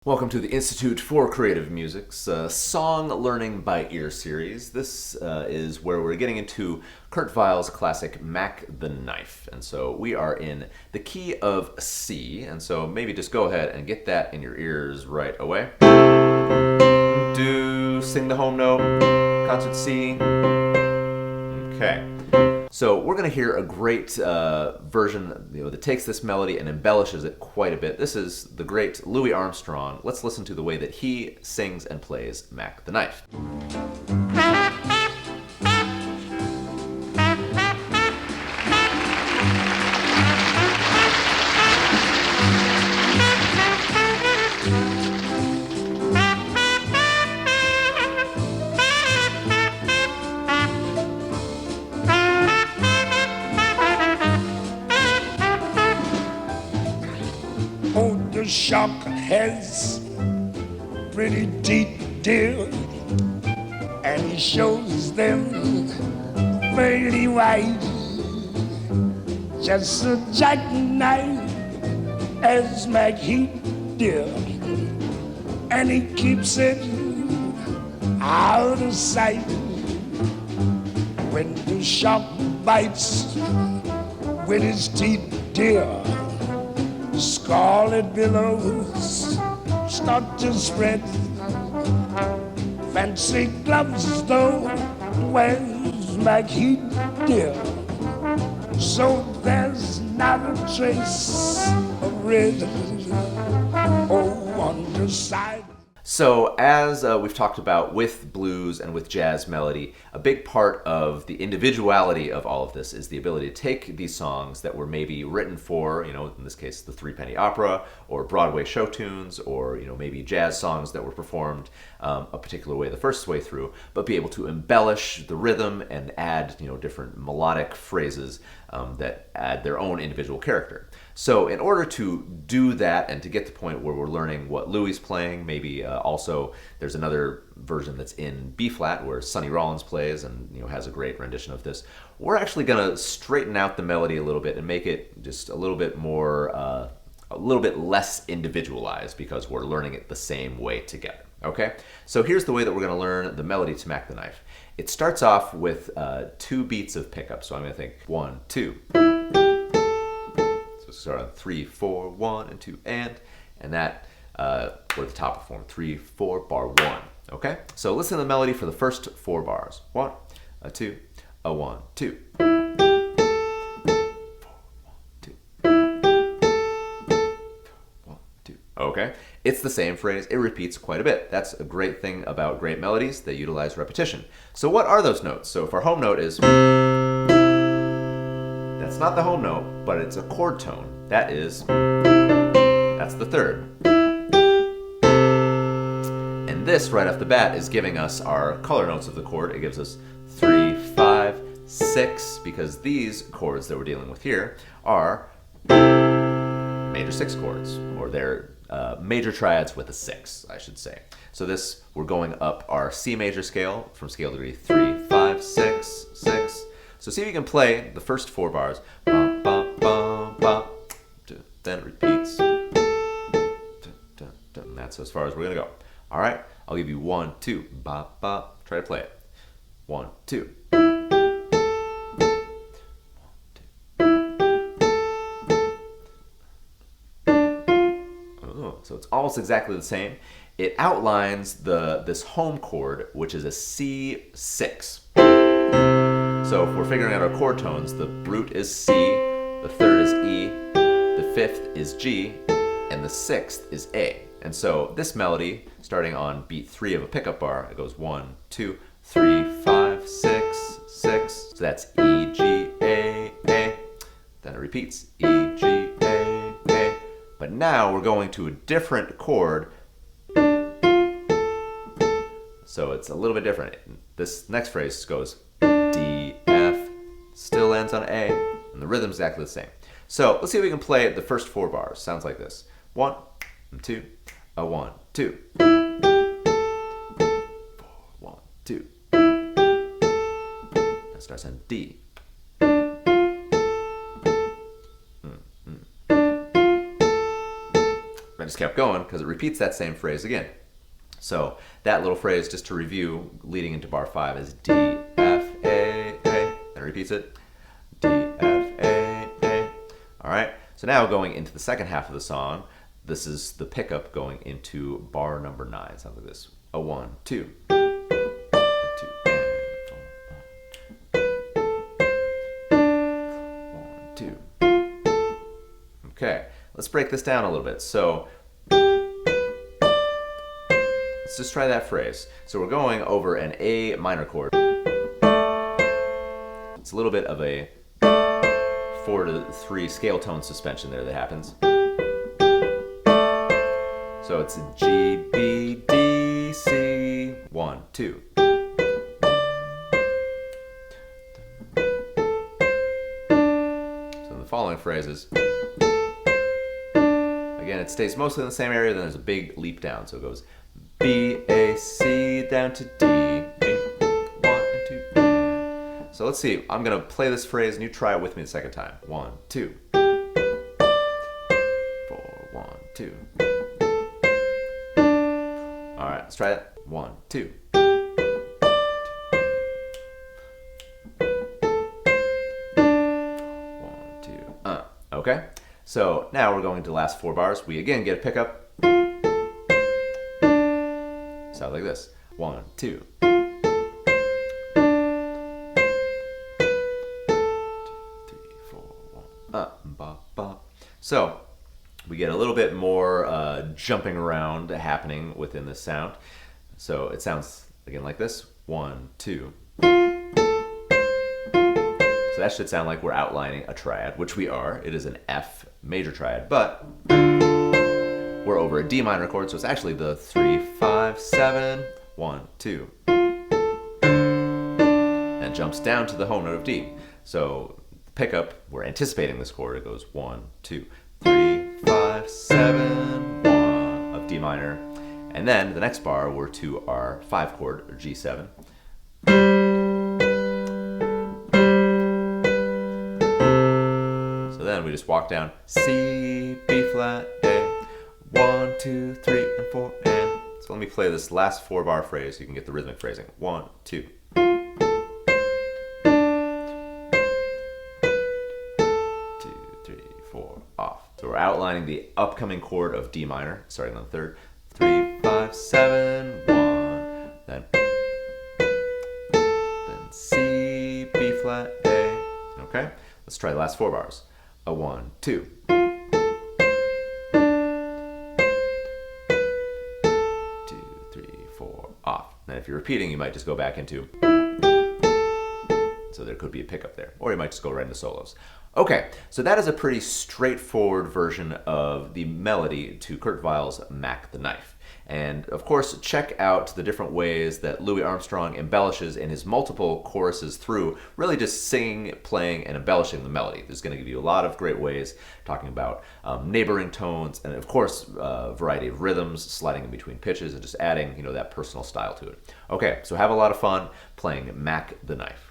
Welcome to the Institute for Creative Music's Song Learning by Ear series. This is where we're getting into Kurt Weill's classic Mack the Knife. And so we are in the key of C, and so maybe just go ahead and get that in your ears right away. Do sing the home note, concert C. Okay. So we're going to hear a great version that takes this melody and embellishes it quite a bit. This is the great Louis Armstrong. Let's listen to the way that he sings and plays Mack the Knife. The shark has pretty teeth, dear, and he shows them pretty white. Just a jackknife as Mack dear, and he keeps it out of sight. When the shark bites with his teeth, dear, scarlet billows start to spread. Fancy gloves though wears Mack dear, so there's not a trace of red on the side. So as we've talked about with blues and with jazz melody, a big part of the individuality of all of this is the ability to take these songs that were maybe written for, in this case, the Three-Penny Opera or Broadway show tunes, or, maybe jazz songs that were performed a particular way the first way through, but be able to embellish the rhythm and add, different melodic phrases that add their own individual character. So in order to do that and to get to the point where we're learning what Louis is playing, maybe also there's another version that's in B flat where Sonny Rollins plays and has a great rendition of this. We're actually going to straighten out the melody a little bit and make it just a little bit more, a little bit less individualized because we're learning it the same way together. Okay, so here's the way that we're going to learn the melody to Mack the Knife. It starts off with 2 beats of pickup. So I'm going to think 1, 2. So start on 3, 4, 1, and 2, and that we're at the top of form 3, 4, bar 1. Okay, so listen to the melody for the first 4 bars. 1, a 2, a 1, 2. 4, 1, 2. Okay, it's the same phrase. It repeats quite a bit. That's a great thing about great melodies. They utilize repetition. So what are those notes? So if our home note is, that's not the home note, but it's a chord tone. That's the third. And this, right off the bat, is giving us our color notes of the chord. It gives us 3, 5, 6, because these chords that we're dealing with here are major 6 chords, or they're major triads with a 6, I should say. So this, we're going up our C major scale from scale degree 3, 5, 6, 6. So see if you can play the first 4 bars. Ba, ba, ba, ba. Then it repeats. And that's as far as we're going to go. All right, I'll give you 1, 2. Ba, ba. Try to play it. 1, 2. So it's almost exactly the same. It outlines this home chord, which is a C6. So if we're figuring out our chord tones, the root is C, the third is E, the fifth is G, and the sixth is A. And so this melody, starting on beat 3 of a pickup bar, it goes 1, 2, 3, 5, 6, 6. So that's E, G, A, A. Then it repeats E, G, A, A. But now we're going to a different chord, so it's a little bit different. This next phrase goes D, F, still ends on A, and the rhythm's exactly the same. So let's see if we can play the first 4 bars. Sounds like this. 1, 2, a 1, 2. 4, 1, 2. That starts on D. just kept going because it repeats that same phrase again. So that little phrase, just to review, leading into bar 5 is D, F, A, A. Then it repeats it. D, F, A, A. All right. So now going into the second half of the song, this is the pickup going into bar number 9. Sounds like this. A 1, 2. 1, 2. Okay, let's break this down a little bit. So let's just try that phrase. So we're going over an A minor chord. It's a little bit of a 4-3 scale tone suspension there that happens. So it's G, B, D, C, 1, 2. So the following phrases, again, it stays mostly in the same area, then there's a big leap down. So it goes B, A, C, down to D, 1 and 2. So let's see, I'm gonna play this phrase and you try it with me the second time. 1, 2. 4, 1, 2. All right, let's try that. 1, 2. 1, 2. Okay. So now we're going to the last 4 bars. We again get a pickup. Sounds like this. 1, 2. 2, 3, 4, 1. Ba, ba. So we get a little bit more jumping around happening within this sound. So it sounds again like this. 1, 2. So that should sound like we're outlining a triad, which we are. It is an F major triad, but we're over a D minor chord, so it's actually the 3, 5, 7, 1, 2. And jumps down to the home note of D. So pickup, we're anticipating this chord. It goes 1, 2, 3, 5, 7, 1 of D minor. And then the next bar, we're to our 5 chord, or G7. So then we just walk down C, B flat, A, 1, 2, 3, and 4, and. So let me play this last 4 bar phrase so you can get the rhythmic phrasing. 1, 2. 2, 3, 4, off. So we're outlining the upcoming chord of D minor, starting on the 3rd. 3, 5, 7, 1. Then C, B flat, A. Okay, let's try the last 4 bars. A 1, 2. 2, 3, 4, off. And if you're repeating, you might just go back into. So there could be a pickup there, or you might just go right into solos. Okay, so that is a pretty straightforward version of the melody to Kurt Weill's Mack the Knife. And of course, check out the different ways that Louis Armstrong embellishes in his multiple choruses through really just singing, playing, and embellishing the melody. There's going to give you a lot of great ways talking about neighboring tones and of course a variety of rhythms, sliding in between pitches and just adding that personal style to it. Okay, so have a lot of fun playing Mack the Knife.